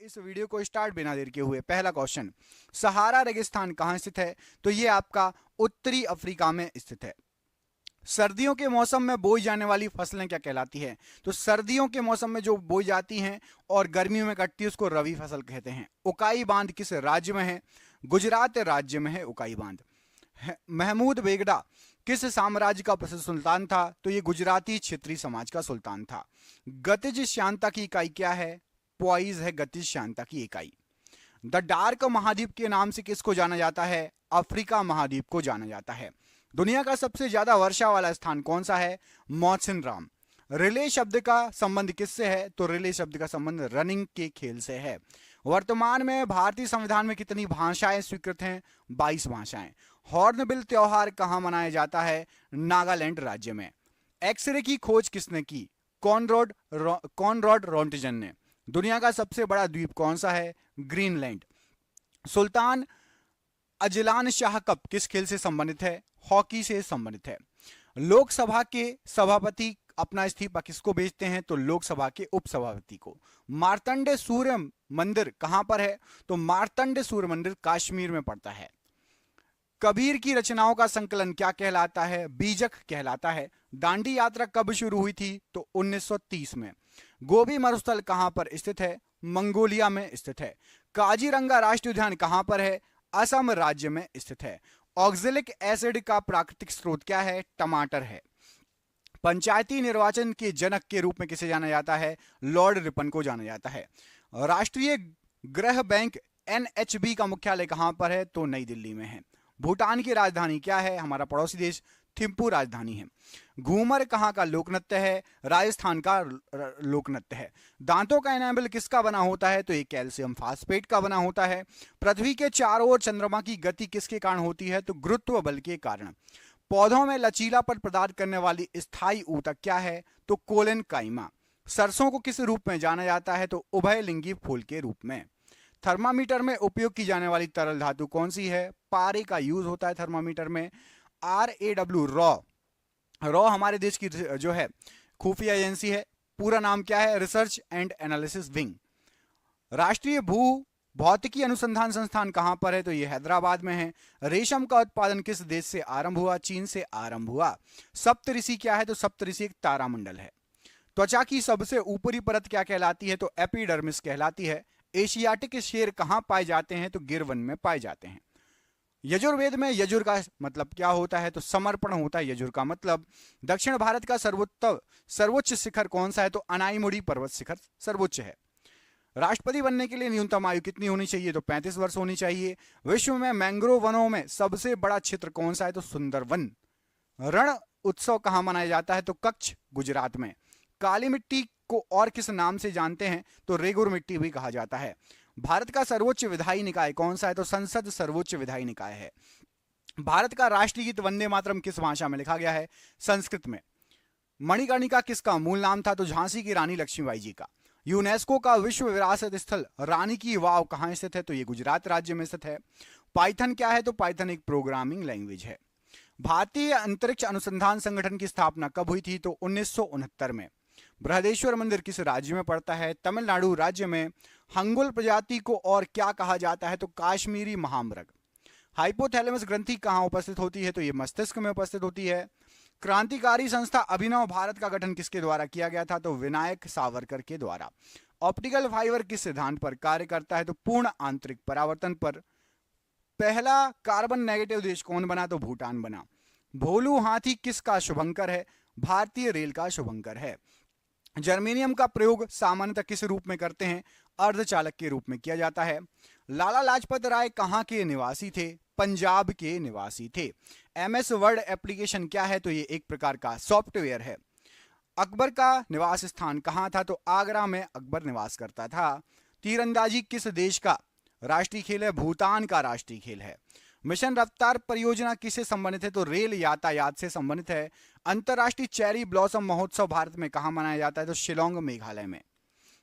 इस वीडियो को स्टार्ट बिना देर के हुए। पहला क्वेश्चन, सहारा रेगिस्तान कहाँ स्थित है? तो ये आपका उत्तरी अफ्रीका में स्थित है। सर्दियों के मौसम में बोई जाने वाली फसलें क्या कहलाती है? तो सर्दियों के मौसम में जो बोई जाती हैं और गर्मियों में कटती है उसको रबी फसल कहते हैं। उकाई बांध किस राज्य में है? गुजरात राज्य में है उकाई बांध। महमूद बेगड़ा किस साम्राज्य का प्रसिद्ध सुल्तान था? तो ये गुजराती क्षेत्रीय समाज का सुल्तान था। गतिज श्यानता की इकाई क्या है? पॉइज है गतिज श्यानता की इकाई। द डार्क महाद्वीप के नाम से किसको जाना जाता है? अफ्रीका महाद्वीप को जाना जाता है। दुनिया का सबसे ज्यादा वर्षा वाला स्थान कौन सा है? मौसिन राम। रिले शब्द का संबंध किससे है? तो रिले शब्द का संबंध रनिंग के खेल से है। वर्तमान में भारतीय संविधान में कितनी भाषाएं स्वीकृत हैं? 22 भाषाएं। हॉर्नबिल त्योहार कहां मनाया जाता है? नागालैंड राज्य में। एक्सरे की खोज किसने की? कॉनरॉड रोंटजन ने। दुनिया का सबसे बड़ा द्वीप कौन सा है? Greenland. Sultan Azlan Shah cup किस खेल से संबंधित है? हॉकी से संबंधित है। लोकसभा के सभापति अपना इस्तीफा किसको भेजते हैं? तो लोकसभा के उपसभापति को। मार्तंड सूर्य मंदिर कहां पर है? तो मार्तंड सूर्य मंदिर कश्मीर में पड़ता है। कबीर की रचनाओं का संकलन क्या कहलाता है? बीजक कहलाता है। दांडी यात्रा कब शुरू हुई थी? तो 1930 में। गोबी मरुस्थल कहां पर स्थित है? मंगोलिया में स्थित है। काजीरंगा राष्ट्रीय उद्यान कहां पर है? असम राज्य में स्थित है। ऑक्जेलिक एसिड का प्राकृतिक स्रोत क्या है? टमाटर है। पंचायती निर्वाचन के जनक के रूप में किसे जाना जाता है? लॉर्ड रिपन को जाना जाता है। राष्ट्रीय गृह बैंक NHB का मुख्यालय कहां पर है? तो नई दिल्ली में है। भूटान की राजधानी क्या है? हमारा पड़ोसी देश थिम्पू राजधानी है। घूमर कहां का लोक नृत्य है? राजस्थान का लोक नृत्य है। दांतों का एनामल किसका बना होता है? तो ये कैल्शियम फास्फेट का बना होता है। पृथ्वी के चारों ओर चंद्रमा की गति किसके कारण होती है? तो गुरुत्व बल के कारण। पौधों में लचीलापन प्रदान करने वाली स्थायी ऊतक क्या है? तो कोलेन काइमा। सरसों को किस रूप में जाना जाता है? तो उभयलिंगी फूल के रूप में। थर्मामीटर में उपयोग की जाने वाली तरल धातु कौन सी है? पारे का यूज होता है थर्मामीटर में। RAW रॉ हमारे देश की जो है खुफिया एजेंसी है। पूरा नाम क्या है? Research and analysis wing. राष्ट्रीय भू भौतिकी अनुसंधान संस्थान कहां पर है? तो ये हैदराबाद में है। रेशम का उत्पादन किस देश से आरंभ हुआ? चीन से आरंभ हुआ। सप्तऋषि क्या है? तो सप्तऋषि एक तारामंडल है। त्वचा की सबसे ऊपरी परत क्या कहलाती है? तो एपिडर्मिस कहलाती है। एशियाटिक शेर कहां पाए जाते हैं? तो गिर वन में पाए जाते हैं। यजुर्वेद में यजुर का मतलब क्या होता है? तो समर्पण होता है यजुर का मतलब। दक्षिण भारत का सर्वोच्च शिखर कौन सा है? तो अनाईमुड़ी पर्वत शिखर सर्वोच्च है। राष्ट्रपति बनने के लिए न्यूनतम आयु कितनी होनी चाहिए? तो 35 वर्ष होनी चाहिए। विश्व में मैंग्रोव वनों में सबसे बड़ा क्षेत्र कौन सा है? तो सुंदरवन। रण उत्सव कहां मनाया जाता है? तो कच्छ गुजरात में। काली मिट्टी को और किस नाम से जानते हैं? तो रेगुर मिट्टी भी कहा जाता है। भारत का सर्वोच्च विधायी निकाय कौन सा है? तो संसद सर्वोच्च विधायी निकाय है। भारत का राष्ट्रीय गीत वंदे मातरम किस भाषा में लिखा गया है? संस्कृत में। मणिकर्णिका किसका मूल नाम था? तो झांसी की रानी लक्ष्मीबाई जी का। यूनेस्को का विश्व विरासत स्थल रानी की वाव कहां स्थित है? तो ये गुजरात राज्य में स्थित है। पाइथन क्या है? तो पाइथन एक प्रोग्रामिंग लैंग्वेज है। भारतीय अंतरिक्ष अनुसंधान संगठन की स्थापना कब हुई थी? तो 1969 में। बृहदेश्वर मंदिर किस राज्य में पड़ता है? तमिलनाडु राज्य में। हंगुल प्रजाति को और क्या कहा जाता है? तो काश्मीरी महामृग। हाइपोथैलेमस ग्रंथि कहां उपस्थित होती है? तो यह मस्तिष्क में उपस्थित होती है। क्रांतिकारी संस्था अभिनव भारत का गठन किसके द्वारा किया गया था? तो विनायक सावरकर के द्वारा। ऑप्टिकल फाइबर किस सिद्धांत पर कार्य करता है? तो पूर्ण आंतरिक परावर्तन पर। पहला कार्बन नेगेटिव देश कौन बना? तो भूटान बना। भोलू हाथी किसका शुभंकर है? भारतीय रेल का शुभंकर है। जर्मेनियम का प्रयोग सामान्यतः किस रूप में करते हैं? अर्धचालक के रूप में किया जाता है। लाला लाजपत राय कहां के निवासी थे? पंजाब के निवासी थे। MS वर्ड एप्लीकेशन क्या है? तो ये एक प्रकार का सॉफ्टवेयर है। अकबर का निवास स्थान कहां था? तो आगरा में अकबर निवास करता था। तीरंदाजी किस देश का राष्ट्रीय खेल है? भूटान का राष्ट्रीय खेल है। मिशन रफ्तार परियोजना किससे संबंधित है? तो रेल यातायात से संबंधित है। अंतरराष्ट्रीय चेरी ब्लॉसम महोत्सव भारत में कहां मनाया जाता है? तो शिलोंग मेघालय में।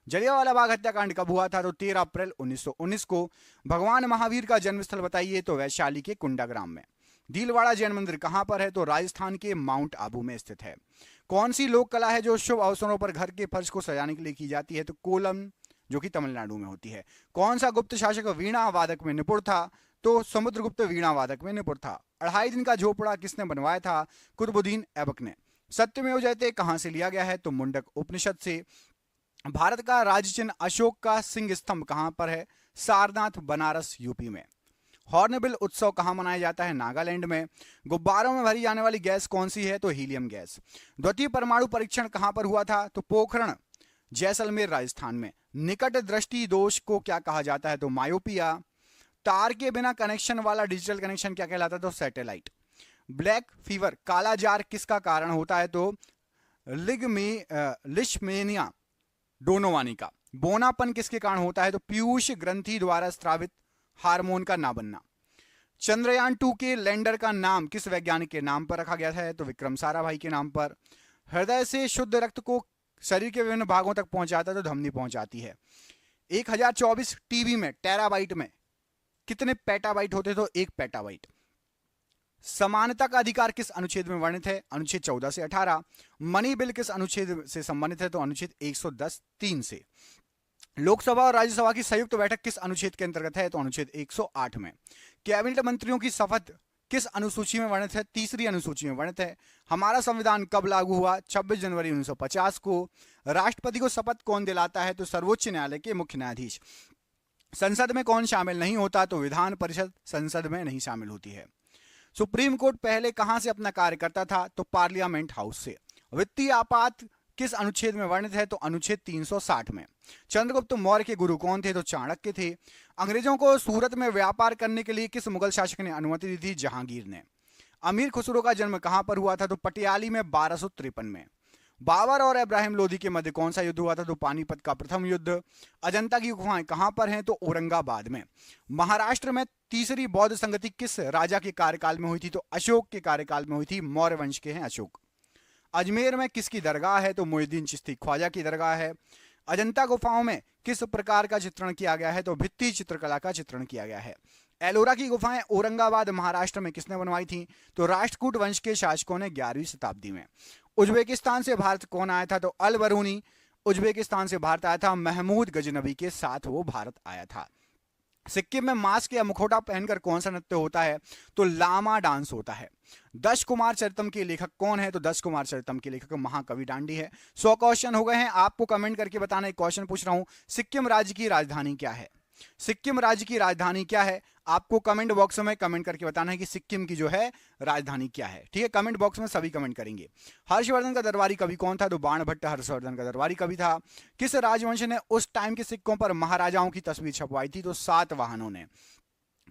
जलियांवाला बाग हत्याकांड कब हुआ था? तो 13 अप्रैल 1919 को। भगवान महावीर का जन्मस्थल बताइए? तो वैशाली के कुंडाग्राम में। भीलवाड़ा जैन मंदिर कहां पर है? तो राजस्थान के माउंट आबू में स्थित है। कौन सी लोक कला है जो शुभ अवसरों पर घर के फर्श को सजाने के लिए की जाती है? तो कोलम जो कि तमिलनाडु में होती है। कौन सा गुप्त शासक वीणा वादक में निपुण था? तो समुद्रगुप्त वीणा वादक में निपुण था। 2.5 दिन का झोपड़ा किसने बनवाया था? कुतुबुद्दीन ऐबक ने। सत्यमेव जयते कहां से लिया गया है? तो मुंडक उपनिषद से। भारत का राज्य चिन्ह अशोक का सिंह स्तंभ कहां पर है? सारनाथ, बनारस, यूपी में। हॉर्नबिल उत्सव कहां मनाया जाता है? नागालैंड में। गुब्बारों में भरी जाने वाली गैस कौन सी है? तो हीलियम गैस। द्वितीय परमाणु परीक्षण कहां पर हुआ था? तो पोखरण, जैसलमेर, राजस्थान में। निकट दृष्टि दोष को क्या कहा जाता है? तो मायोपिया। तार के बिना कनेक्शन वाला डिजिटल कनेक्शन क्या कहलाता है? तो सैटेलाइट। ब्लैक फीवर, काला जार किसका कारण होता है? तो लिशमेनिया डोनोवानी का। बोनापन किसके कारण होता है? तो पीयूष ग्रंथि द्वारा स्रावित हार्मोन का ना बनना। चंद्रयान 2 के लैंडर का नाम किस वैज्ञानिक के नाम पर रखा गया है? तो विक्रम साराभाई के नाम पर। हृदय से शुद्ध रक्त को शरीर के विभिन्न भागों तक पहुंचाता है? तो धमनी पहुंचाती है। 1024 टीबी में, टेराबाइट में कितने पेटाबाइट होते? तो 1 पेटाबाइट। समानता का अधिकार किस अनुच्छेद में वर्णित है? अनुच्छेद 14 से 18। मनी बिल किस अनुच्छेद से संबंधित है? तो अनुच्छेद 110(3) से। लोकसभा और राज्यसभा की संयुक्त बैठक किस अनुच्छेद के अंतर्गत है? तो अनुच्छेद 108 में। कैबिनेट मंत्रियों की शपथ किस अनुसूची में वर्णित है? 3री अनुसूची में वर्णित है। हमारा संविधान कब लागू हुआ? 26 जनवरी 1950 को। राष्ट्रपति को शपथ कौन दिलाता है? तो सर्वोच्च न्यायालय के मुख्य न्यायाधीश। संसद में कौन शामिल नहीं होता? तो विधान परिषद संसद में नहीं शामिल होती है। सुप्रीम कोर्ट पहले कहां से अपना कार्य करता था? तो पार्लियामेंट हाउस से। वित्तीय आपात किस अनुच्छेद में वर्णित है? तो अनुच्छेद 360 में। चंद्रगुप्त मौर्य के गुरु कौन थे? तो चाणक्य थे। अंग्रेजों को सूरत में व्यापार करने के लिए किस मुगल शासक ने अनुमति दी थी? जहांगीर ने। अमीर खुसरो का जन्म कहां पर हुआ था? तो पटियाली में 1253 में। बाबर और इब्राहिम लोदी के मध्य कौन सा युद्ध हुआ था? तो पानीपत का प्रथम युद्ध। अजंता की गुफाएं कहां पर हैं? तो औरंगाबाद में। महाराष्ट्र में तीसरी बौद्ध संगति किस राजा के कार्यकाल में हुई थी? तो अशोक के कार्यकाल में हुई थी। मौर्य वंश के हैं अशोक। अजमेर में किसकी दरगाह है? तो मोइनुद्दीन चिश्ती ख्वाजा की दरगाह है। अजंता गुफाओं में किस प्रकार का चित्रण किया गया है? तो भित्ति चित्रकला का चित्रण किया गया है। एलोरा की गुफाएं औरंगाबाद महाराष्ट्र में किसने बनवाई थी? तो राष्ट्रकूट वंश के शासकों ने 11वीं शताब्दी में। उज्बेकिस्तान से भारत कौन आया था? तो अल बरूनी उज्बेकिस्तान से भारत आया था। महमूद गजनबी के साथ वो भारत आया था। सिक्किम में मास्क या मुखौटा पहनकर कौन सा नृत्य होता है? तो लामा डांस होता है। दश कुमार चरितम के लेखक कौन है? तो दश कुमार चरितम के लेखक महाकवि दांडी है। 100 क्वेश्चन हो गए हैं। आपको कमेंट करके बताना। एक क्वेश्चन पूछ रहा हूं, सिक्किम राज्य की राजधानी क्या है? सिक्किम राज्य की राजधानी क्या है? आपको कमेंट बॉक्स में कमेंट करके बताना है कि सिक्किम की जो है राजधानी क्या है। ठीक है, कमेंट बॉक्स में सभी कमेंट करेंगे। हर्षवर्धन का दरबारी कवि कौन था? तो बाणभट्ट हर्षवर्धन का दरबारी कवि था। किस राजवंश ने उस टाइम के सिक्कों पर महाराजाओं की तस्वीर छपवाई थी? तो सातवाहनों ने।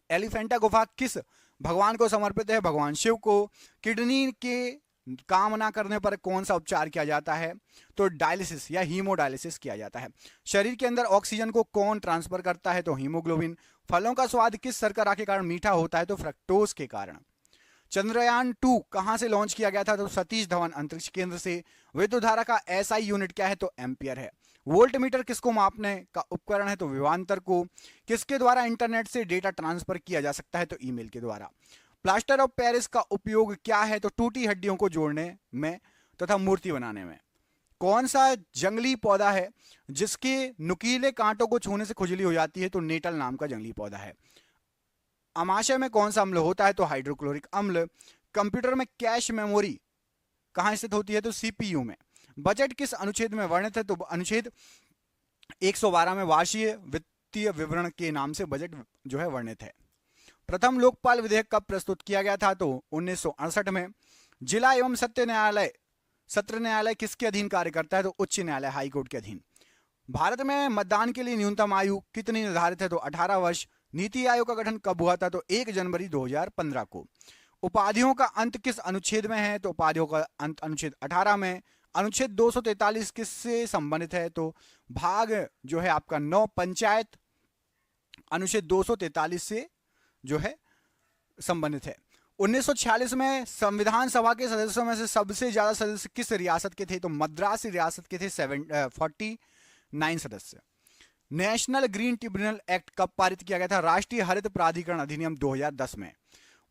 एलिफेंटा गुफा किस भगवान को समर्पित है? भगवान शिव को। किडनी के काम ना करने पर कौन सा उपचार किया जाता है? तो डायलिसिस या हीमोडायलिसिस किया जाता है। शरीर के अंदर ऑक्सीजन को कौन ट्रांसफर करता है? तो हीमोग्लोबिन। फलों का स्वाद किस शर्करा के कारण मीठा होता है? तो फ्रक्टोज के कारण। चंद्रयान 2 कहां से लॉन्च किया गया था? तो सतीश धवन अंतरिक्ष केंद्र से। विद्युत धारा का एसआई यूनिट क्या है? तो एम्पियर है। वोल्टमीटर किसको मापने का उपकरण है? तो विभवांतर को। किसके द्वारा इंटरनेट से डेटा ट्रांसफर किया जा सकता है? तो ईमेल के द्वारा। प्लास्टर ऑफ पेरिस का उपयोग क्या है? तो टूटी हड्डियों को जोड़ने में तथा मूर्ति बनाने में। कौन सा जंगली पौधा है जिसके नुकीले कांटों को छूने से खुजली हो जाती है? तो नेटल नाम का जंगली पौधा है। अमाशय में कौन सा अम्ल होता है? तो हाइड्रोक्लोरिक अम्ल। कंप्यूटर में कैश मेमोरी कहां स्थित होती है? तो सीपीयू में। बजट किस अनुच्छेद में वर्णित है? तो अनुच्छेद 112 में वार्षिक वित्तीय विवरण के नाम से बजट जो है वर्णित है। प्रथम लोकपाल विधेयक कब प्रस्तुत किया गया था? तो 1968 में। जिला एवं सत्र न्यायालय किसके अधीन कार्य करता है? तो उच्च न्यायालय, हाईकोर्ट के अधीन। भारत में मतदान के लिए न्यूनतम आयु कितनी निर्धारित है? तो 18 वर्ष। नीति आयोग का गठन कब हुआ था? तो 1 जनवरी 2015 को। उपाधियों का अंत किस अनुच्छेद में है? तो उपाधियों का अंत अनुच्छेद 18 में। अनुच्छेद 243 किससे संबंधित है? तो भाग जो है आपका 9 पंचायत अनुच्छेद 243 से जो है संबंधित है। 1946 में संविधान सभा के सदस्यों में से सबसे ज्यादा सदस्य किस रियासत के थे? तो मद्रास रियासत के थे, 49 सदस्य। नेशनल ग्रीन ट्रिब्यूनल एक्ट कब पारित किया गया था? राष्ट्रीय हरित प्राधिकरण अधिनियम 2010 में।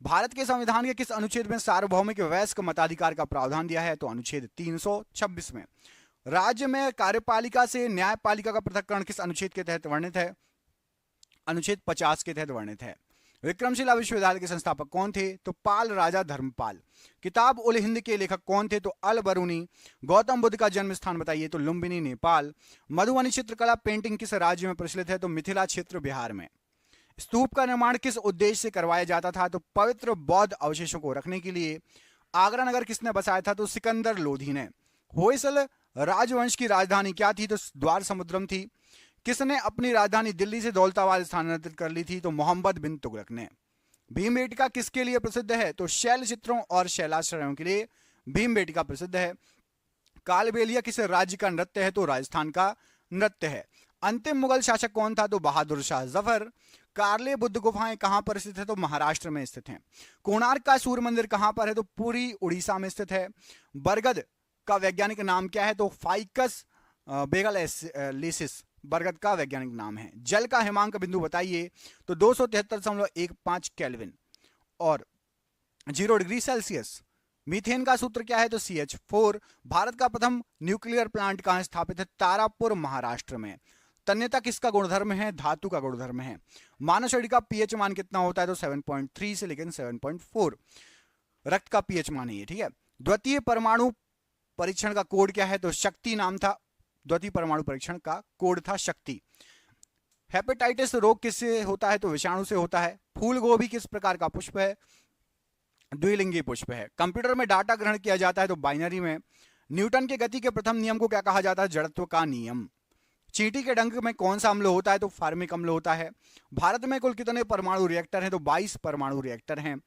भारत के संविधान के किस अनुच्छेद में सार्वभौमिक वयस्क मताधिकार का प्रावधान दिया है? तो अनुच्छेद 326 में। राज्य में कार्यपालिका से न्यायपालिका का पृथक्करण किस अनुच्छेद के तहत वर्णित है? अनुच्छेद 50 के तहत वर्णित है। विक्रमशिला विश्वविद्यालय के संस्थापक कौन थे? तो पाल राजा धर्मपाल। किताब उल हिंद के लेखक कौन थे? तो अल बरूनी। गौतम बुद्ध का जन्म स्थान बताइए? तो लुम्बिनी नेपाल। मधुबनी चित्रकला पेंटिंग किस राज्य में प्रचलित है? तो मिथिला क्षेत्र बिहार में। स्तूप का निर्माण किस उद्देश्य से करवाया जाता था? तो पवित्र बौद्ध अवशेषों को रखने के लिए। आगरा नगर किसने बसाया था? तो सिकंदर लोधी ने। होयसल राजवंश की राजधानी क्या थी? तो द्वार समुद्रम थी। किसने अपनी राजधानी दिल्ली से दौलताबाद स्थानांतरित कर ली थी? तो मोहम्मद बिन तुगलक ने। भीमबेटका किसके लिए प्रसिद्ध है? तो शैल चित्रों और शैलाश्रयों के लिए भीमबेटका प्रसिद्ध है। कालबेलिया किस राज्य का नृत्य है? तो राजस्थान का नृत्य है। अंतिम मुगल शासक कौन था? तो बहादुर शाह जफर। कार्ले बुद्ध गुफाएं कहां पर स्थित है? तो महाराष्ट्र में स्थित हैं। कोणार्क का सूर्य मंदिर कहां पर है? तो पुरी उड़ीसा में स्थित है। बरगद का वैज्ञानिक नाम क्या है? तो फाइकस बेगललेसिस बरगद का वैज्ञानिक नाम है। जल का हिमांक बिंदु बताइए? तो 273.15 केल्विन और 0 डिग्री सेल्सियस। मीथेन का सूत्र क्या है? तो CH4। भारत का प्रथम न्यूक्लियर प्लांट कहां स्थापित है? तारापुर महाराष्ट्र में। तन्यता किसका गुणधर्म है? धातु का गुणधर्म है। मानव शरीर का पीएच मान कितना होता है? तो 7.3 से लेकिन 7.4 रक्त का पीएच मान है ये, ठीक है। द्वितीय परमाणु परीक्षण का कोड क्या है? तो शक्ति नाम था। द्वितीय परमाणु परीक्षण का कोड था शक्ति। हेपेटाइटिस रोग किससे होता है? तो विषाणु से होता है। फूल गोभी किस प्रकार का पुष्प है? द्विलिंगी पुष्प है। कंप्यूटर में डाटा ग्रहण किया जाता है तो बाइनरी में। न्यूटन के गति के प्रथम नियम को क्या कहा जाता है? जड़त्व का नियम। चींटी के डंक में कौन सा अम्ल होता है? तो फार्मिक अम्ल होता है। भारत में कुल कितने परमाणु रिएक्टर हैं? तो 22 परमाणु रिएक्टर हैं।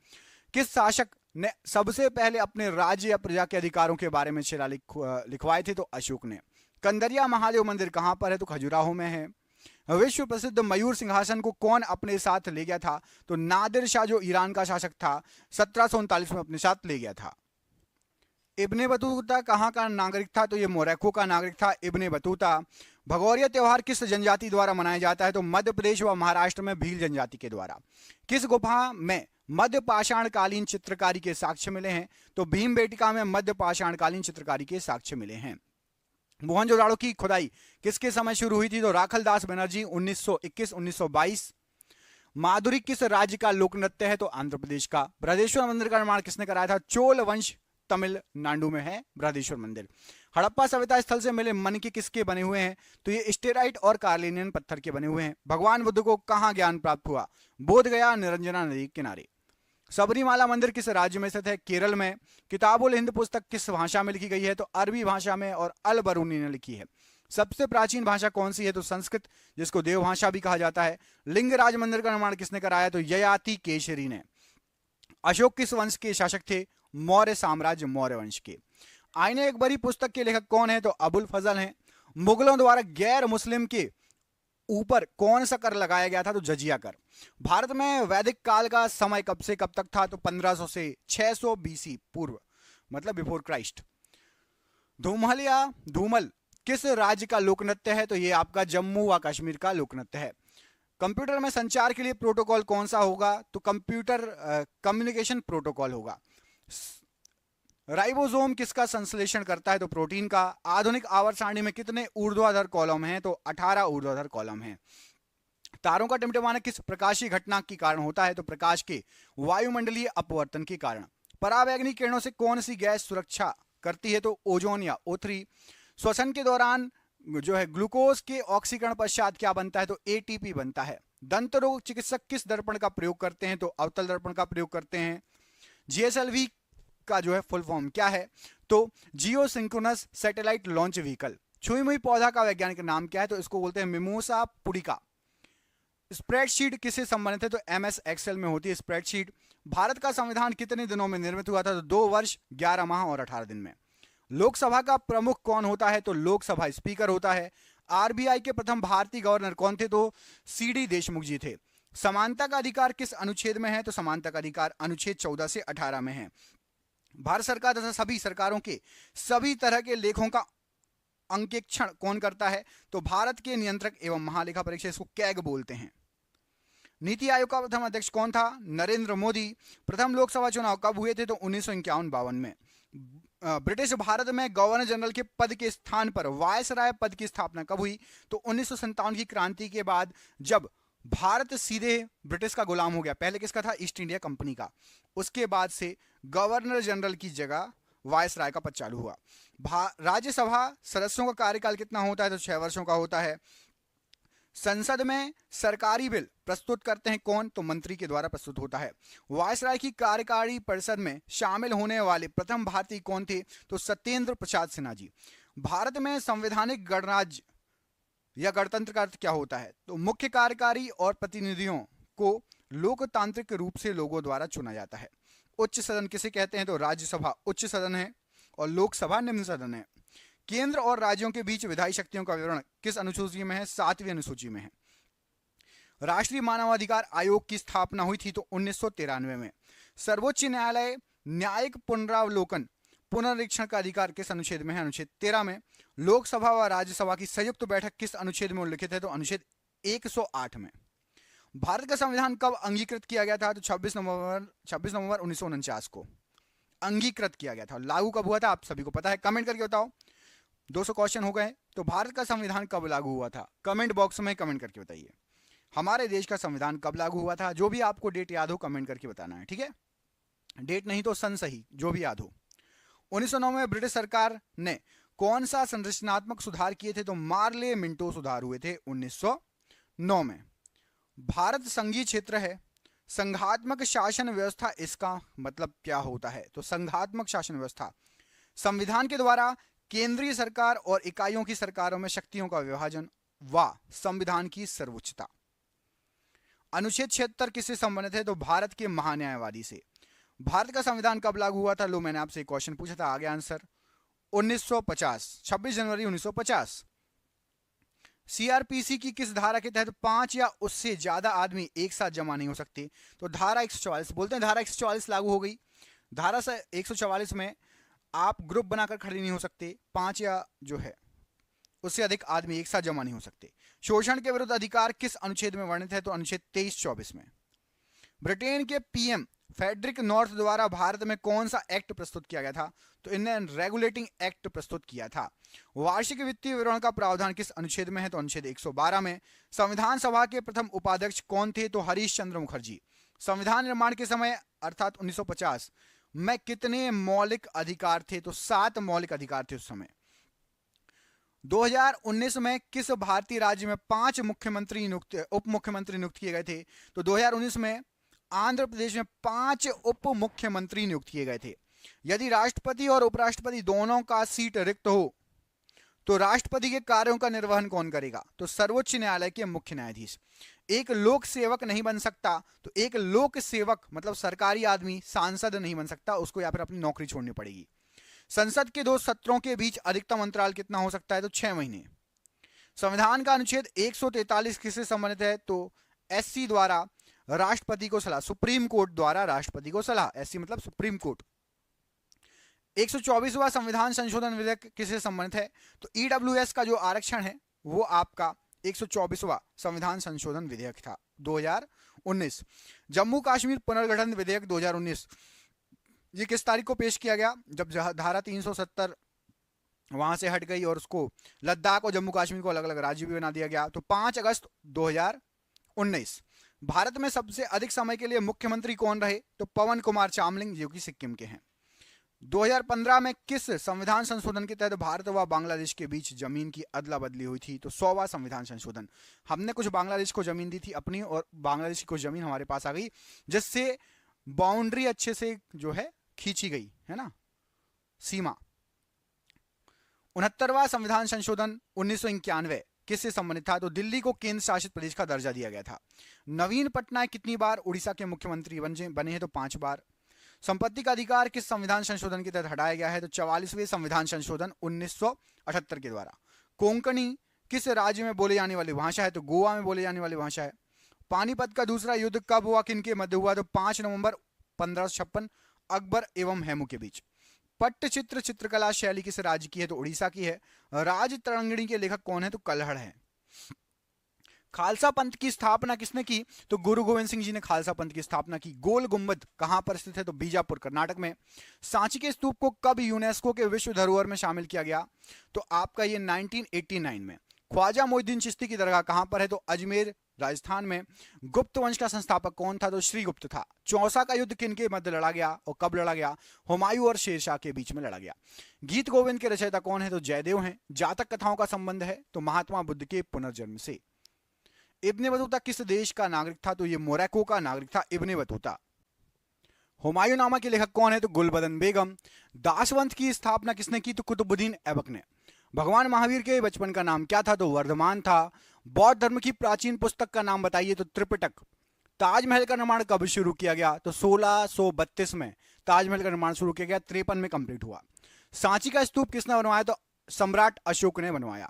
किस शासक ने सबसे पहले अपने राज्य या प्रजा के अधिकारों के बारे में शिलालेख लिखवाए थे? तो अशोक ने। कंदरिया महादेव मंदिर कहां पर है? तो खजुराहो में है। विश्व प्रसिद्ध मयूर सिंहासन को कौन अपने साथ ले गया था? तो नादिर शाह जो ईरान का शासक था 1739 में अपने साथ ले गया था। इब्ने बतूता कहाँ का नागरिक था? तो ये मोरक्को का नागरिक था इब्ने बतूता। भगौरिया त्योहार किस जनजाति द्वारा मनाया जाता है? तो मध्य प्रदेश व महाराष्ट्र में भील जनजाति के द्वारा। किस गुफा में मध्य पाषाणकालीन चित्रकारी के साक्ष्य मिले हैं? तो भीमबेटका में मध्य पाषाणकालीन चित्रकारी के साक्ष्य मिले हैं। मोहनजोदाड़ो की खुदाई किसके समय शुरू हुई थी? तो राखलदास बनर्जी 1921-1922। माधुरी किस राज्य का लोक नृत्य है? तो आंध्र प्रदेश का। बृहदेश्वर मंदिर का निर्माण किसने कराया था? चोल वंश तमिलनाडु में है बृहदेश्वर मंदिर। हड़प्पा सभ्यता स्थल से मिले मनके किसके बने हुए हैं? तो ये स्टेराइट और कार्लिनियन पत्थर के बने हुए हैं। भगवान बुद्ध को कहां ज्ञान प्राप्त हुआ? बोध गया निरंजना नदी के किनारे। सबरीमाला मंदिर किस राज्य में स्थित है? केरल में। किताब उल हिंद पुस्तक किस भाषा में लिखी गई है? तो अरबी भाषा में और अल बरूनी ने लिखी है। सबसे प्राचीन भाषा कौन सी है? तो संस्कृत, जिसको देवभाषा भी कहा जाता है। लिंगराज मंदिर का निर्माण किसने कराया? तो ययाति केशरी ने। अशोक किस वंश के शासक थे? मौर्य साम्राज्य मौर्य वंश के। आईने अकबरी पुस्तक के लेखक कौन है? तो अबुल फजल हैं। मुगलों द्वारा गैर मुस्लिम के ऊपर कौन सा कर लगाया गया था? तो जजिया कर। भारत में वैदिक काल का समय कब से कब तक था? तो 1500 से 600 BC पूर्व, मतलब बिफोर क्राइस्ट। धूमल किस राज्य का लोक नृत्य है? तो ये आपका जम्मू व कश्मीर का लोक नृत्य है। कंप्यूटर में संचार के लिए प्रोटोकॉल कौन सा होगा? तो कंप्यूटर कम्युनिकेशन प्रोटोकॉल होगा। राइबोसोम किसका संश्लेषण करता है? तो प्रोटीन का। आधुनिक आवर्त सारणी में कितने ऊर्ध्वाधर कॉलम हैं? तो 18 ऊर्ध्वाधर कॉलम हैं। तारों का टिमटिमाना किस प्रकाशीय घटना के कारण होता है? तो प्रकाश के वायुमंडलीय अपवर्तन के कारण। परावैंगनी किरणों से कौन सी गैस सुरक्षा करती है? तो ओजोन या O3। श्वसन के दौरान जो है ग्लूकोज के ऑक्सीकरण पश्चात क्या बनता है? तो ATP बनता है। दंत रोग चिकित्सक किस दर्पण का प्रयोग करते हैं? तो अवतल दर्पण का प्रयोग करते हैं। GSLV का जो है फुल फॉर्म क्या है? तो जियो सिंक्रोनस सैटेलाइट लॉन्च व्हीकल। छुई मुई पौधा का वैज्ञानिक नाम क्या है? तो इसको बोलते हैं मिमोसा पुडिका। स्प्रेडशीट किससे संबंधित है? तो MS Excel में होती है स्प्रेडशीट। भारत का संविधान कितने दिनों में निर्मित हुआ था? तो 2 वर्ष 11 माह और 18 दिन में। लोकसभा का प्रमुख कौन होता है? तो लोकसभा स्पीकर होता है। RBI के प्रथम भारतीय गवर्नर कौन थे? तो CD देशमुख जी थे। समानता का अधिकार किस अनुच्छेद में है? तो समानता का अधिकार अनुच्छेद 14 से 18 में है। भारत सरकार तथा सभी सरकारों के सभी तरह के लेखों का अंकेक्षण कौन करता है? तो भारत के नियंत्रक एवं महालेखा परीक्षक, इसको कैग बोलते हैं। नीति आयोग का प्रथम अध्यक्ष कौन था? नरेंद्र मोदी। प्रथम लोकसभा चुनाव कब हुए थे? तो 1951-52 में। ब्रिटिश भारत में गवर्नर जनरल के पद के स्थान पर वायसराय पद की स्थापना कब हुई? तो 1957 की क्रांति के बाद, जब भारत सीधे ब्रिटिश का गुलाम हो गया। पहले किसका था? ईस्ट इंडिया कंपनी का। उसके बाद से गवर्नर जनरल की जगह वायसराय का पद चालू हुआ। राज्यसभा सदस्यों का कार्यकाल कितना होता है? तो 6 वर्षों का होता है। संसद में सरकारी बिल प्रस्तुत करते हैं कौन? तो मंत्री के द्वारा प्रस्तुत होता है। वायसराय की कार्यकारी परिषद में शामिल होने वाले प्रथम भारतीय कौन थे? तो सत्येंद्र प्रसाद सिन्हा जी। भारत में संवैधानिक गणराज्य या गणतंत्र का अर्थ क्या होता है? तो मुख्य कार्यकारी और प्रतिनिधियों को लोकतांत्रिक रूप से लोगों द्वारा चुना जाता है। उच्च सदन किसे कहते हैं? तो राज्यसभा उच्च सदन है और लोकसभा निम्न सदन है। केंद्र और राज्यों के बीच विधायी शक्तियों का विवरण किस अनुसूची में है? 7वीं अनुसूची में है। राष्ट्रीय मानवाधिकार आयोग की स्थापना हुई थी तो 1993 में। सर्वोच्च न्यायालय न्यायिक पुनरावलोकन पुनरीक्षण का अधिकार किस अनुच्छेद में है? अनुच्छेद 13 में। लोकसभा व राज्यसभा की संयुक्त बैठक किस अनुच्छेद में उल्लिखित है? तो अनुच्छेद 108 में। भारत का संविधान कब अंगीकृत किया गया था? तो 26 नवंबर 1949 को अंगीकृत किया गया था। लागू कब हुआ था? आप सभी को पता है, कमेंट करके बताओ। 200 क्वेश्चन हो गए। तो भारत का संविधान कब लागू हुआ था? कमेंट बॉक्स में कमेंट करके बताइए। हमारे देश का संविधान कब लागू हुआ था? जो भी आपको डेट याद हो कमेंट करके बताना है, ठीक है? डेट नहीं तो सन सही, जो भी याद हो। 1909 में ब्रिटिश सरकार ने कौन सा संरचनात्मक सुधार किए थे? तो मार्ले मिंटो सुधार हुए थे 1909 में। भारत संघीय क्षेत्र है। संघात्मक शासन व्यवस्था, इसका मतलब क्या होता है? तो संघात्मक शासन व्यवस्था संविधान के द्वारा केंद्रीय सरकार और इकाइयों की सरकारों में शक्तियों का विभाजन व संविधान की सर्वोच्चता। अनुच्छेद 76 किससे संबंधित है? तो भारत के महान्यायवादी से। भारत का संविधान कब लागू हुआ था? लो, मैंने आपसे एक क्वेश्चन पूछा था, आ गया आंसर। 1950, 26 जनवरी 1950। सीआरपीसी की किस धारा के तहत 5 या उससे ज्यादा आदमी एक साथ जमा नहीं हो सकते? तो धारा 144, बोलते हैं धारा 144 लागू हो गई। धारा 144 में आप ग्रुप बनाकर खड़े नहीं हो सकते, 5 या जो है उससे अधिक आदमी एक साथ जमा नहीं हो सकते। शोषण के विरुद्ध अधिकार किस अनुच्छेद में वर्णित है? तो अनुच्छेद 23-24 में। ब्रिटेन के पीएम फेडरिक नॉर्थ द्वारा भारत में कौन सा एक्ट प्रस्तुत किया गया था? तो इन्हें रेगुलेटिंग एक्ट प्रस्तुत किया था। वार्षिक वित्तीय विवरण का प्रावधान किस अनुच्छेद में है? तो अनुच्छेद 112 में। संविधान सभा के प्रथम उपाध्यक्ष कौन थे? तो हरीश चंद्र मुखर्जी। संविधान निर्माण के समय अर्थात 1950 में कितने मौलिक अधिकार थे? तो 7 मौलिक अधिकार थे उस समय। 2019 में किस भारतीय राज्य में 5 मुख्यमंत्री उप मुख्यमंत्री नियुक्त किए गए थे? तो 2019 में आंध्र प्रदेश में 5 उप मुख्यमंत्री नियुक्त किए गए थे। यदि राष्ट्रपति और उपराष्ट्रपति दोनों का सीट रिक्त हो तो राष्ट्रपति के कार्यों का निर्वहन कौन करेगा? तो सर्वोच्च न्यायालय के मुख्य न्यायाधीश। एक लोक सेवक नहीं बन सकता, तो एक लोक सेवक मतलब सरकारी आदमी सांसद नहीं बन सकता, उसको या फिर अपनी नौकरी छोड़नी पड़ेगी। संसद के 2 सत्रों के बीच अधिकतम अंतराल कितना हो सकता है? तो 6 महीने। संविधान का अनुच्छेद 143 किससे संबंधित है? तो एससी द्वारा राष्ट्रपति को सलाह, सुप्रीम कोर्ट द्वारा राष्ट्रपति को सलाह, एससी मतलब सुप्रीम कोर्ट। 124वां संविधान संशोधन विधेयक किससे संबंधित है? तो ईडब्ल्यूएस का जो आरक्षण है वो आपका 124वां संविधान संशोधन विधेयक था 2019। जम्मू कश्मीर पुनर्गठन विधेयक 2019, ये किस तारीख को पेश किया गया? जब धारा 370 वहां से हट गई और उसको लद्दाख और जम्मू कश्मीर को अलग अलग राज्य भी बना दिया गया, तो 5 अगस्त 2019। भारत में सबसे अधिक समय के लिए मुख्यमंत्री कौन रहे? तो पवन कुमार चामलिंग, जो कि सिक्किम के हैं। 2015 में किस संविधान संशोधन के तहत भारत व बांग्लादेश के बीच जमीन की अदला बदली हुई थी? तो 100वां संविधान संशोधन। हमने कुछ बांग्लादेश को जमीन दी थी अपनी, और बांग्लादेश की कुछ जमीन हमारे पास आ गई, जिससे बाउंड्री अच्छे से जो है खींची गई है ना, सीमा। 69वां संविधान संशोधन 1991 किससे संबंधित था? तो दिल्ली को केंद्र शासित प्रदेश का दर्जा दिया गया था। नवीन पटनायक कितनी बार उड़ीसा के मुख्यमंत्री बने हैं? तो 5 बार। संपत्ति का अधिकार किस संविधान संशोधन के तहत हटाया गया है? तो 44वें संविधान संशोधन 1978 के द्वारा। कोंकणी किस राज्य में बोले जाने वाली भाषा है? तो गोवा में बोले जाने वाली भाषा है। पानीपत का दूसरा युद्ध कब हुआ, किनके मध्य हुआ? तो 5 नवंबर 1556 अकबर एवं हेमू के बीच। पट्टचित्र चित्रकला शैली किस राज्य की है? तो उड़ीसा की है। राज तरंगिणी के लेखक कौन है? तो कल्हड़ है। खालसा पंथ की स्थापना किसने की? तो गुरु गोविंद सिंह जी ने खालसा पंथ की स्थापना की। गोल गुंबद कहां पर स्थित है? तो बीजापुर कर्नाटक में। सांची के स्तूप को कब यूनेस्को के विश्व धरोहर में शामिल किया गया? तो आपका ये 1989 में। ख्वाजा मोइनुद्दीन चिश्ती की दरगाह कहां पर है? तो अजमेर राजस्थान में। गुप्त वंश का संस्थापक कौन था? तो श्रीगुप्त था। चौसा का युद्ध किन के मध्य लड़ा गया और कब लड़ा गया? हुमायूं और शेरशाह के बीच में लड़ा गया। गीत गोविंद के रचयिता कौन है? तो जयदेव हैं। जातक कथाओं का संबंध है तो महात्मा बुद्ध के पुनर्जन्म से। इब्ने बतूता किस देश का नागरिक था? तो ये मोरक्को का नागरिक था इब्ने बतूता। हुमायूंनामा के लेखक कौन है? तो गुलबदन बेगम। दासवंत की स्थापना किसने की? तो कुतुबुद्दीन ऐबक ने। भगवान महावीर के बचपन का नाम क्या था? तो वर्धमान था। बौद्ध धर्म की प्राचीन पुस्तक का नाम बताइए? तो त्रिपिटक। ताजमहल का निर्माण कब शुरू किया गया? तो 1632 में ताजमहल का निर्माण शुरू किया गया, 53 में कंप्लीट हुआ। सांची का स्तूप किसने बनवाया? तो सम्राट अशोक ने बनवाया।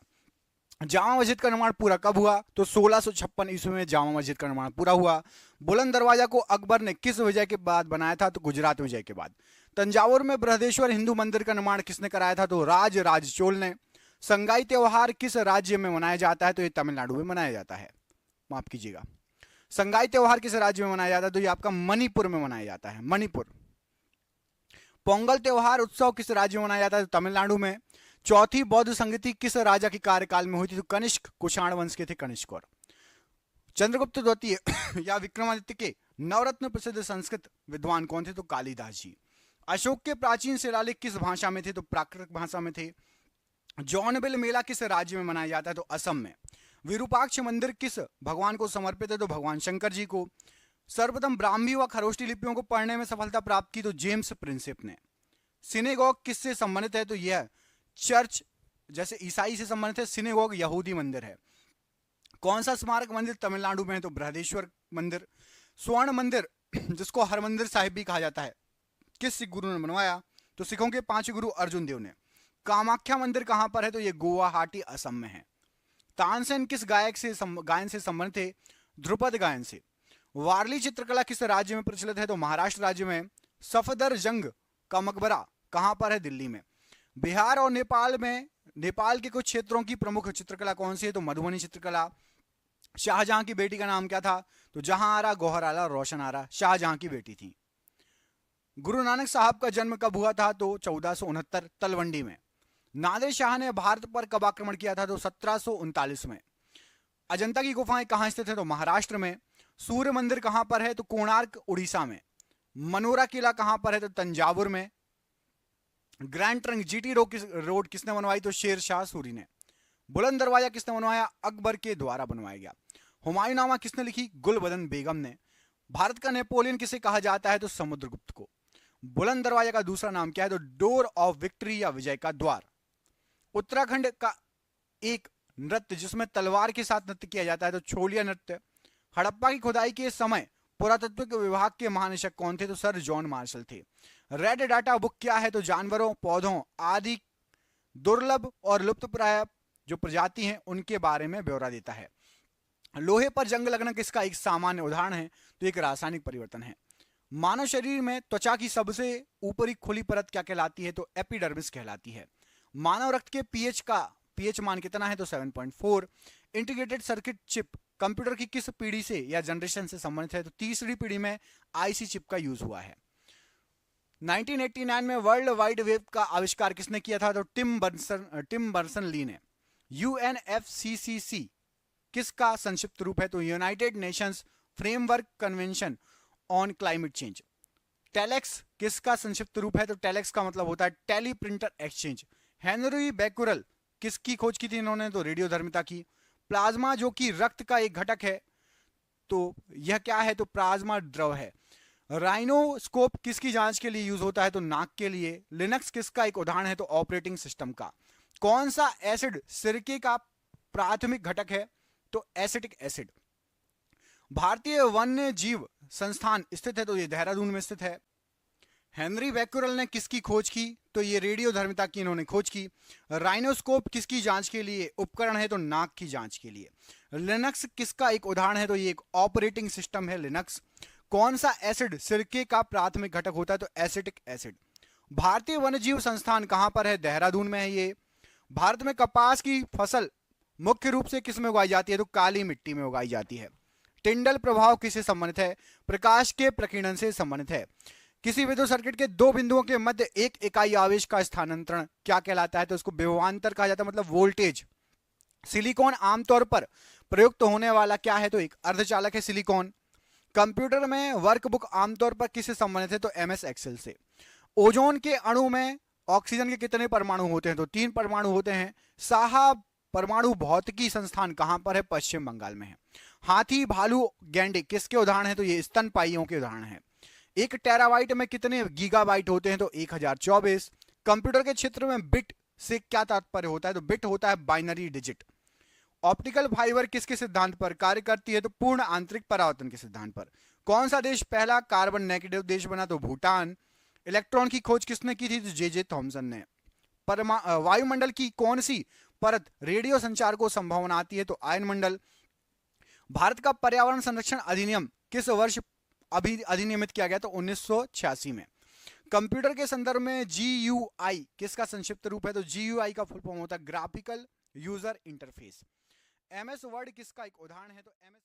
जामा मस्जिद का निर्माण पूरा कब हुआ? तो 1656 ईस्वी में जामा मस्जिद का निर्माण पूरा हुआ। बुलंद दरवाजा को अकबर ने किस विजय के बाद बनाया था? तो गुजरात विजय के बाद। तंजावुर में बृहदेश्वर हिंदू मंदिर का निर्माण किसने कराया था? तो राज चोल ने। संगाई त्योहार किस राज्य में मनाया जाता है? तो ये तमिलनाडु में मनाया जाता है, माफ कीजिएगा। संगाई त्योहार किस राज्य में मनाया जाता है? तो ये आपका मणिपुर में मनाया जाता है, मणिपुर। पोंगल त्योहार उत्सव किस राज्य में मनाया जाता है? तो तमिलनाडु में। चौथी बौद्ध संगति किस राजा के कार्यकाल में हुई थी? तो कनिष्क कुषाण वंश के थे कनिष्क। और चंद्रगुप्त द्वितीय या विक्रमादित्य के नवरत्न प्रसिद्ध संस्कृत विद्वान कौन थे? तो कालिदास जी। अशोक के प्राचीन शिलालेख किस भाषा में थे? तो प्राकृत भाषा में थे। जौनबिल मेला किस राज्य में मनाया जाता है? तो असम में। विरूपाक्ष मंदिर किस भगवान को समर्पित है? तो भगवान शंकर जी को। सर्वप्रथम ब्राह्मी व खरोष्टी लिपियों को पढ़ने में सफलता प्राप्त की? तो जेम्स प्रिंसेप ने। सिनेगॉग किससे संबंधित है? तो यह चर्च जैसे ईसाई से संबंधित है, सिनेगॉग यहूदी मंदिर है। कौन सा स्मारक मंदिर तमिलनाडु में है? तो बृहदेश्वर मंदिर। स्वर्ण मंदिर जिसको हरमंदिर साहिब भी कहा जाता है, किस सिख गुरु ने बनवाया? तो सिखों के 5 गुरु अर्जुन देव ने। कामाख्या मंदिर कहां पर है? तो ये गुवाहाटी असम में है। तानसेन किस गायन से संबंधित थे? ध्रुपद गायन से। वारली चित्रकला किस राज्य में प्रचलित है? तो महाराष्ट्र राज्य में। सफदरजंग का मकबरा कहां पर है? दिल्ली में। बिहार और नेपाल में नेपाल के कुछ क्षेत्रों की प्रमुख चित्रकला कौन सी है? तो मधुबनी चित्रकला। शाहजहां की बेटी का नाम क्या था? तो जहां आरा, गौहर आरा, रोशन आरा शाहजहां की बेटी थी। गुरु नानक साहब का जन्म कब हुआ था? तो 1469 तलवंडी में। नादिर शाह ने भारत पर कब आक्रमण किया था? तो 1739 में। अजंता की गुफाएं कहां स्थित है? तो महाराष्ट्र में। सूर्य मंदिर कहां पर है? तो कोणार्क उड़ीसा में। मनोरा किला कहां पर है? तो तंजावुर में। ग्रैंड ट्रंक जीटी रोड किसने बनवाई? तो शेर शाह सूरी ने। बुलंद दरवाजा किसने बनवाया? अकबर के द्वारा बनवाया गया। हुमायूंनामा किसने लिखी? गुलबदन बेगम ने। भारत का नेपोलियन किसे कहा जाता है? तो समुद्रगुप्त को। बुलंद दरवाजा का दूसरा नाम क्या है? तो डोर ऑफ विक्ट्री या विजय का द्वार। उत्तराखंड का एक नृत्य जिसमें तलवार के साथ नृत्य किया जाता है तो छोलिया नृत्य। हड़प्पा की खुदाई के समय पुरातत्व विभाग के महानिदेशक कौन थे? तो सर जॉन मार्शल थे। रेड डाटा बुक क्या है? तो जानवरों, पौधों आदि दुर्लभ और लुप्तप्राय जो प्रजाति हैं उनके बारे में ब्यौरा देता है। लोहे पर जंग लगना किसका एक सामान्य उदाहरण है? तो एक रासायनिक परिवर्तन है। मानव शरीर में त्वचा की सबसे ऊपरी खुली परत क्या कहलाती है? तो एपिडर्मिस कहलाती है। मानव रक्त के पीएच मान कितना है? तो 7.4। इंटीग्रेटेड सर्किट चिप कंप्यूटर की किस पीढ़ी से या जनरेशन से संबंधित है? तो तीसरी पीढ़ी में आईसी चिप का यूज हुआ है। 1989 में वर्ल्ड वाइड वेब का आविष्कार किसने किया था? तो टिम बर्नस ली ने। यूएनएफसीसीसी किसका संक्षिप्त रूप है? तो United Nations framework convention on climate change. Telex किसका संक्षिप्त रूप है? तो टेलेक्स का मतलब होता है teleprinter exchange. Henry Becquerel किसकी खोज की थी इन्होंने? तो रेडियोधर्मिता की। प्लाज्मा जो कि रक्त का एक घटक है तो यह क्या है? तो प्लाज्मा द्रव है। राइनोस्कोप किसकी जांच के लिए यूज होता है? तो नाक के लिए। लिनक्स किसका एक उदाहरण है? तो ऑपरेटिंग सिस्टम का। कौन सा एसिड सिरके का प्राथमिक घटक है? तो एसिटिक एसिड। भारतीय वन्य जीव संस्थान स्थित है? तो ये देहरादून में स्थित है। हेनरी बैकुरल ने किसकी खोज की? तो ये रेडियोधर्मिता की इन्होंने खोज की। राइनोस्कोप किसकी जांच के लिए उपकरण है? तो नाक की जांच के लिए। लिनक्स किसका एक उदाहरण है? तो ये एक ऑपरेटिंग सिस्टम है लिनक्स। कौन सा एसिड सिरके का प्राथमिक घटक होता है? तो एसिटिक एसिड। भारतीय वन्यजीव संस्थान कहां पर है? देहरादून में है ये। भारत में कपास की फसल मुख्य रूप से किस में उगाई जाती है? तो काली मिट्टी में उगाई जाती है। टिंडल प्रभाव किससे संबंधित है? प्रकाश के प्रकीर्णन से संबंधित है। किसी विद्युत सर्किट के दो बिंदुओं के मध्य एक इकाई आवेश का स्थानांतरण क्या कहलाता है? तो इसको विभवांतर कहा जाता है, मतलब वोल्टेज। सिलिकॉन आमतौर पर प्रयुक्त होने वाला क्या है? तो एक अर्धचालक है सिलिकॉन। कंप्यूटर में वर्कबुक आमतौर पर किससे संबंधित है? तो एमएस एक्सेल से। ओजोन के अणु में ऑक्सीजन के कितने परमाणु होते हैं? तो 3 परमाणु होते हैं। साहा परमाणु भौतिकी संस्थान कहां पर है? पश्चिम बंगाल में है। हाथी, भालू, गैंडे किसके उदाहरण है? तो ये स्तनपायियों के उदाहरण है। 1 टेराबाइट में कितने गीगाबाइट होते हैं? तो 1024। कंप्यूटर के क्षेत्र में बिट से क्या तात्पर्य होता है? तो बिट होता है बाइनरी डिजिट। ऑप्टिकल फाइबर किसके सिद्धांत पर कार्य करती है? तो पूर्ण आंतरिक परावर्तन के सिद्धांत पर। कौन सा देश पहला कार्बन नेगेटिव देश बना? तो भूटान। इलेक्ट्रॉन की खोज किसने की थी? तो जे थॉमसन ने। वायुमंडल की कौन सी परत रेडियो संचार को संभव बनाती है? तो आयनमंडल। भारत का पर्यावरण संरक्षण अधिनियम किस वर्ष अधिनियमित किया गया? तो 1986 में। कंप्यूटर के संदर्भ में GUI किसका संक्षिप्त रूप है? तो GUI का फुल फॉर्म होता है graphical user interface. MS word किसका एक उदाहरण है? तो MS